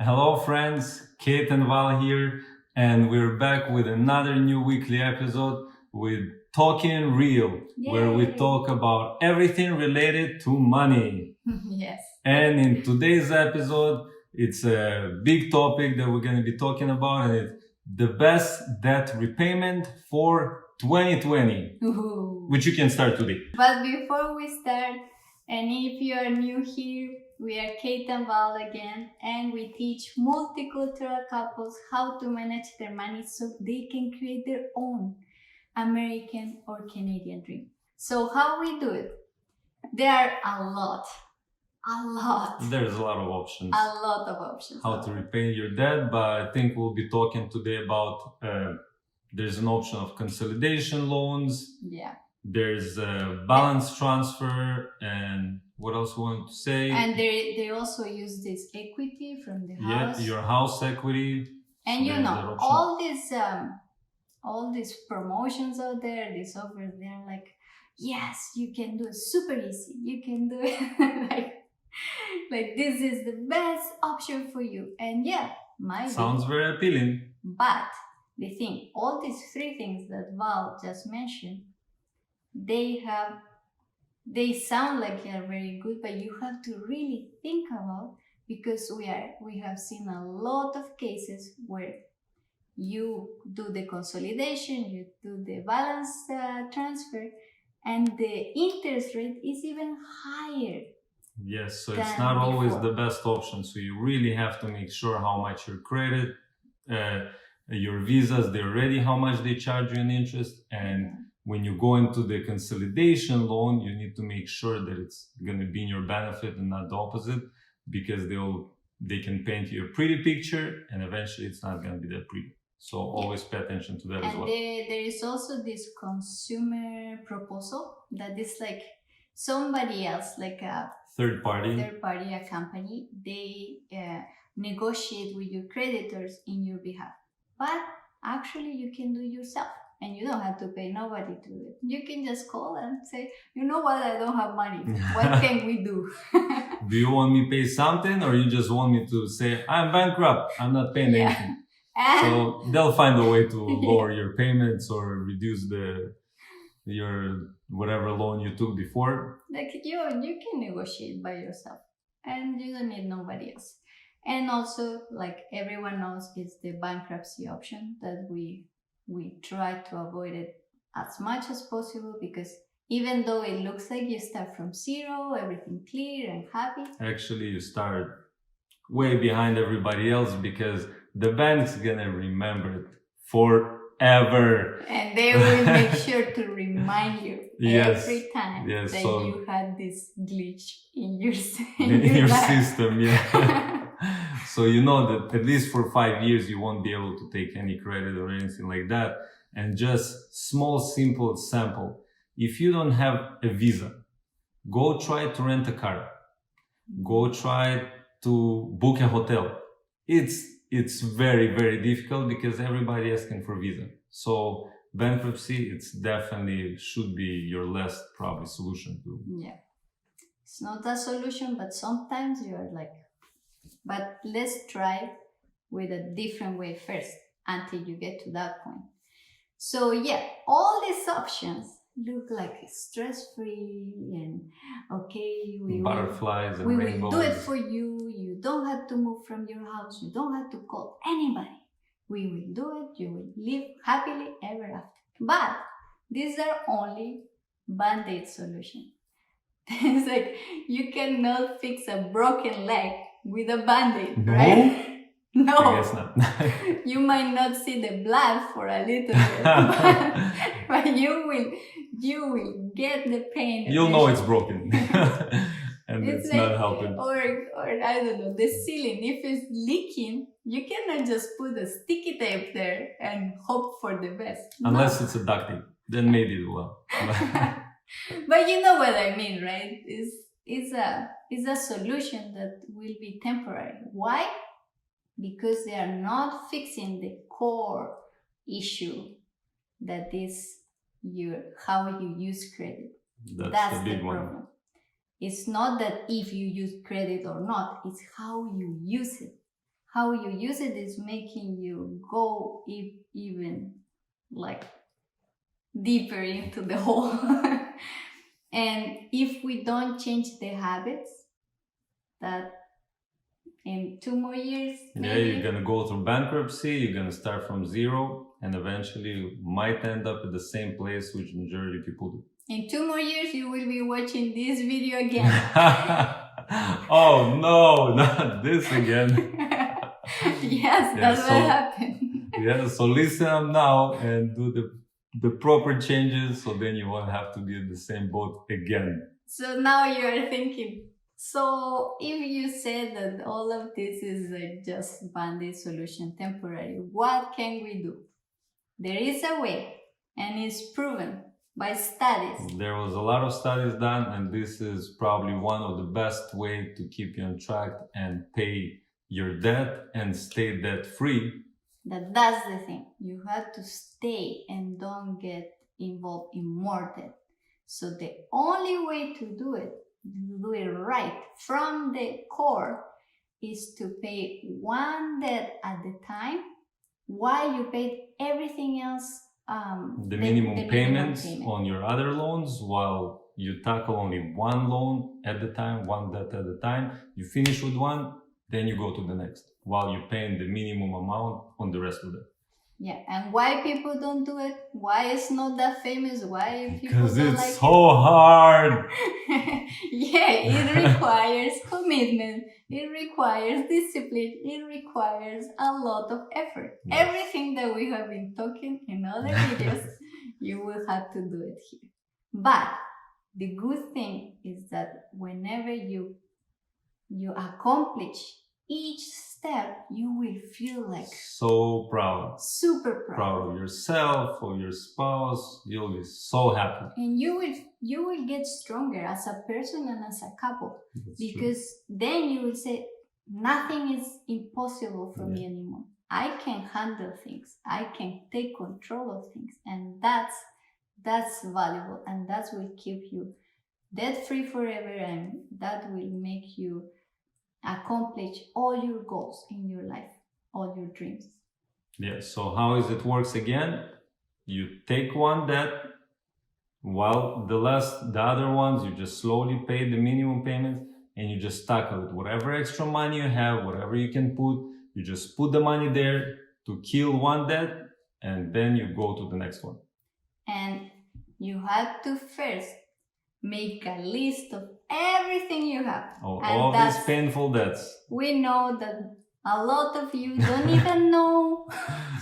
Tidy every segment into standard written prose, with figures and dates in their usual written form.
Hello friends, Kate and Val here, and we're back with another new weekly episode with Talking Real, where we talk about everything related to money. Yes. And in today's episode, it's a big topic that we're going to be talking about, and it's the best debt repayment for 2020, which you can start today. But before we start, and if you are new here, we are Kate and Val again, and we teach multicultural couples how to manage their money so they can create their own American or Canadian dream. So how we do it? There are a lot. There's a lot of options. A lot of options. How to repay your debt, but I think we'll be talking today about there's an option of consolidation loans. Yeah. There's a balance transfer, and what else we want to say? And they also use this equity from the house. Yeah, your house equity. And you know, all these promotions out there, this over there, like, yes, you can do it super easy. You can do it like this is the best option for you. And yeah, sounds very appealing. But the thing, all these three things that Val just mentioned, they sound like they are very good, but you have to really think about, because we have seen a lot of cases where you do the consolidation, you do the balance transfer, and the interest rate is even higher. Yes, so it's not always the best option. So you really have to make sure how much your credit, your visas, they're ready, how much they charge you in interest. And when you go into the consolidation loan, you need to make sure that it's going to be in your benefit and not the opposite, because they can paint you a pretty picture and eventually it's not going to be that pretty. So always pay attention to that as well. And there is also this consumer proposal that is like somebody else, like a third party, a company, they negotiate with your creditors in your behalf. But actually you can do it yourself, and you don't have to pay nobody to do it. You can just call and say, you know what, I don't have money. What can we do? Do you want me to pay something, or you just want me to say, I'm bankrupt, I'm not paying anything? So they'll find a way to lower your payments or reduce your whatever loan you took before. Like you can negotiate by yourself, and you don't need nobody else. And also, like everyone knows, it's the bankruptcy option that we try to avoid it as much as possible, because even though it looks like you start from zero, everything clear and happy, actually you start way behind everybody else, because the bank's gonna remember it forever. And they will make sure to remind you every time that you had this glitch in your system. Yeah. So you know that at least for 5 years you won't be able to take any credit or anything like that. And just small, simple sample. If you don't have a visa, go try to rent a car. Go try to book a hotel. It's very, very difficult because everybody asking for visa. So bankruptcy, it's definitely should be your last probably solution to. Yeah. It's not a solution, but sometimes you're like, but let's try with a different way first until you get to that point. So yeah, all these options look like stress-free and okay, butterflies and rainbows. We will do it for you. You don't have to move from your house. You don't have to call anybody. We will do it. You will live happily ever after. But these are only band-aid solutions. It's like you cannot fix a broken leg with a band-aid, right? No, I guess not. You might not see the blood for a little bit, but you will get the pain. You'll know it's broken, and it's like, not helping. Or I don't know, the ceiling. If it's leaking, you cannot just put a sticky tape there and hope for the best. Unless it's a duct tape, then maybe it will. But you know what I mean, right? It's a solution that will be temporary. Why? Because they are not fixing the core issue, that is how you use credit. That's the big problem. It's not that if you use credit or not, it's how you use it. how you use it is making you go even like deeper into the hole. And if we don't change the habits, that in 2 more years, maybe, you're gonna go through bankruptcy, you're gonna start from zero, and eventually you might end up at the same place which majority of people do. in 2 more years, you will be watching this video again. Oh no, not this again. Yes, that's what happened. Yeah, so listen up now and do the proper changes, so then you won't have to be in the same boat again. So now you are thinking, so if you said that all of this is just band-aid solution, temporary, what can we do? There is a way, and it's proven by studies. There was a lot of studies done, and this is probably one of the best way to keep you on track and pay your debt and stay debt-free. That's the thing. You have to stay and don't get involved in more debt. So the only way to do it right from the core, is to pay one debt at the time, while you pay everything else. The minimum payments on your other loans, while you tackle only one loan at the time, one debt at a time. You finish with one, then you go to the next, while you're paying the minimum amount on the rest of it. Yeah, and why people don't do it? Why it's not that famous? Why people because don't it's like so hard. Yeah, it requires commitment. It requires discipline. It requires a lot of effort. Yes. Everything that we have been talking in other videos, you will have to do it here. But the good thing is that whenever you accomplish each step, you will feel like so proud. Super proud. Proud of yourself, of your spouse. You'll be so happy. And you will get stronger as a person and as a couple. That's because true. Then you will say, nothing is impossible for me anymore. I can handle things. I can take control of things. And that's valuable. And that will keep you debt-free forever. And that will make you accomplish all your goals in your life, all your dreams. Yeah, so how is it works again? You take one debt, while the other ones, you just slowly pay the minimum payments, and you just tackle it. Whatever extra money you have, whatever you can put, you just put the money there to kill one debt, and then you go to the next one. And you have to first make a list of everything you have. All these painful debts. We know that a lot of you don't even know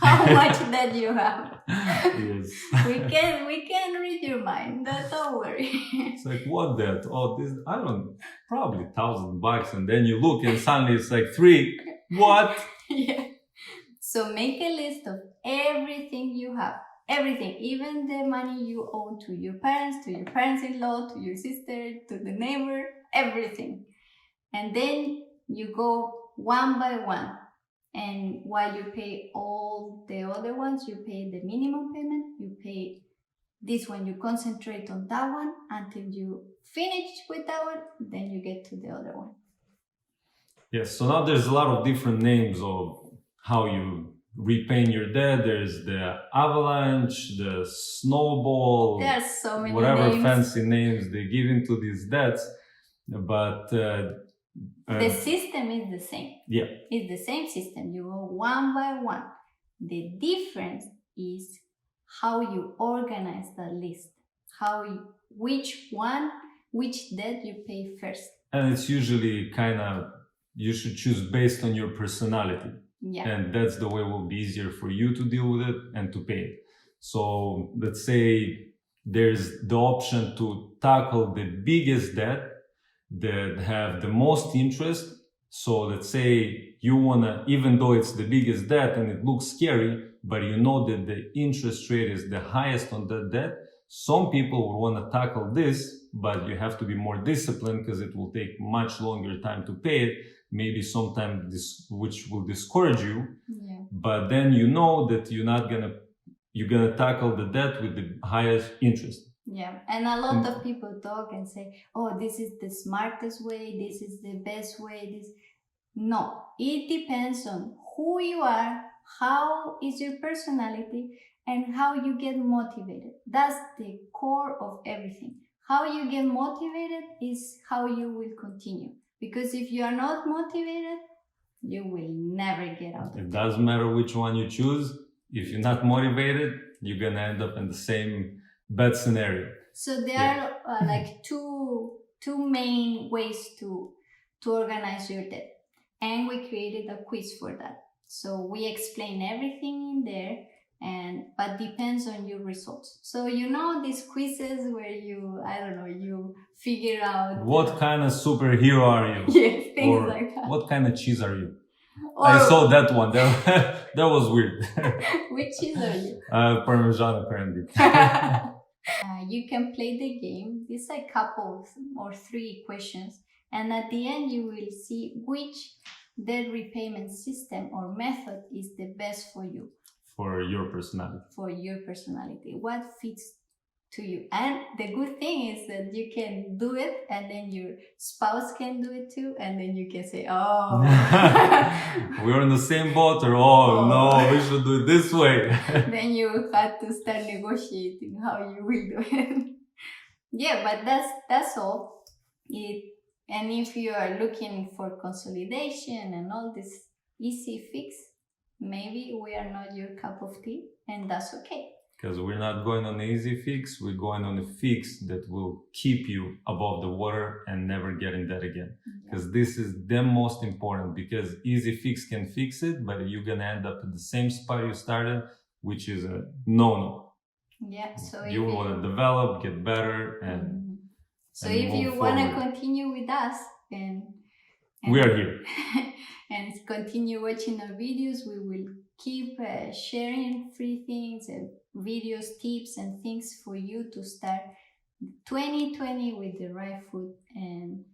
how much debt you have. Yes. We can read your mind. Don't worry. It's like, what debt? Oh, this, I don't, probably $1,000, and then you look and suddenly it's like 3. What? Yeah. So make a list of everything you have. Everything, even the money you owe to your parents-in-law, to your sister, to the neighbor, everything. And then you go one by one. And while you pay all the other ones, you pay the minimum payment, you pay this one, you concentrate on that one until you finish with that one, then you get to the other one. Yes, so now there's a lot of different names of how you repaying your debt. There's the avalanche, the snowball, there's so many whatever names. fancy names they give into these debts, but the system is the same. Yeah, it's the same system. You go one by one. The difference is how you organize the list, which debt you pay first. And it's usually kind of, you should choose based on your personality. Yeah. And that's the way it will be easier for you to deal with it and to pay it. So let's say there's the option to tackle the biggest debt that have the most interest. So let's say you wanna, even though it's the biggest debt and it looks scary, but you know that the interest rate is the highest on that debt, some people will wanna tackle this, but you have to be more disciplined because it will take much longer time to pay it. Maybe sometime which will discourage you. Yeah. But then you know that you're gonna tackle the debt with the highest interest. Yeah, and a lot of people talk and say, "Oh, this is the smartest way. This is the best way." No, it depends on who you are, how is your personality, and how you get motivated. That's the core of everything. How you get motivated is how you will continue. Because if you are not motivated, you will never get out of It it. doesn't matter which one you choose. If you're not motivated, you're gonna end up in the same bad scenario. So there are like two main ways to organize your debt, and we created a quiz for that. So we explain everything in there, but depends on your results. So these quizzes where you figure out What kind of superhero are you? yes, things Or like that. what kind of cheese are you? Or I saw that one. That was weird. which cheese are you? Parmesan apparently. You can play the game. It's a couple or 3 questions, and at the end you will see which debt repayment system or method is the best for you. For your personality. For your personality, what fits to you. And the good thing is that you can do it, and then your spouse can do it too, and then you can say, "Oh, we're in the same boat," or "Oh no, we should do it this way." Then you had to start negotiating how you will do it. Yeah, but that's all. And if you are looking for consolidation and all this easy fix, maybe we are not your cup of tea, and that's okay. Because we're not going on an easy fix, we're going on a fix that will keep you above the water and never get in that again. Because this is the most important, because easy fix can fix it, but you're going to end up at the same spot you started, which is a no-no. Yeah, so you want to develop, get better, and so if you want to continue with us, and we are here. And continue watching our videos, we will keep sharing free things and videos, tips, and things for you to start 2020 with the right foot, and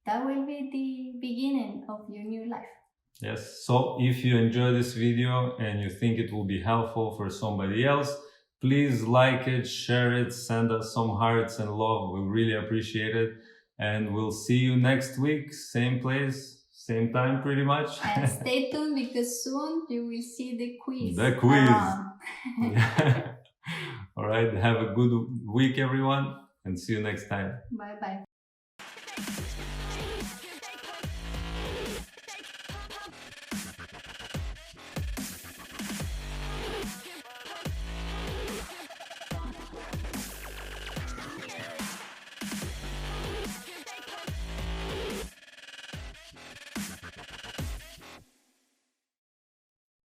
that will be the beginning of your new life. Yes, so if you enjoy this video and you think it will be helpful for somebody else, please like it, share it, send us some hearts and love. We really appreciate it. And we'll see you next week, same place, same time pretty much. And stay tuned, because soon you will see the quiz. The quiz. All right, have a good week everyone, and see you next time. Bye bye.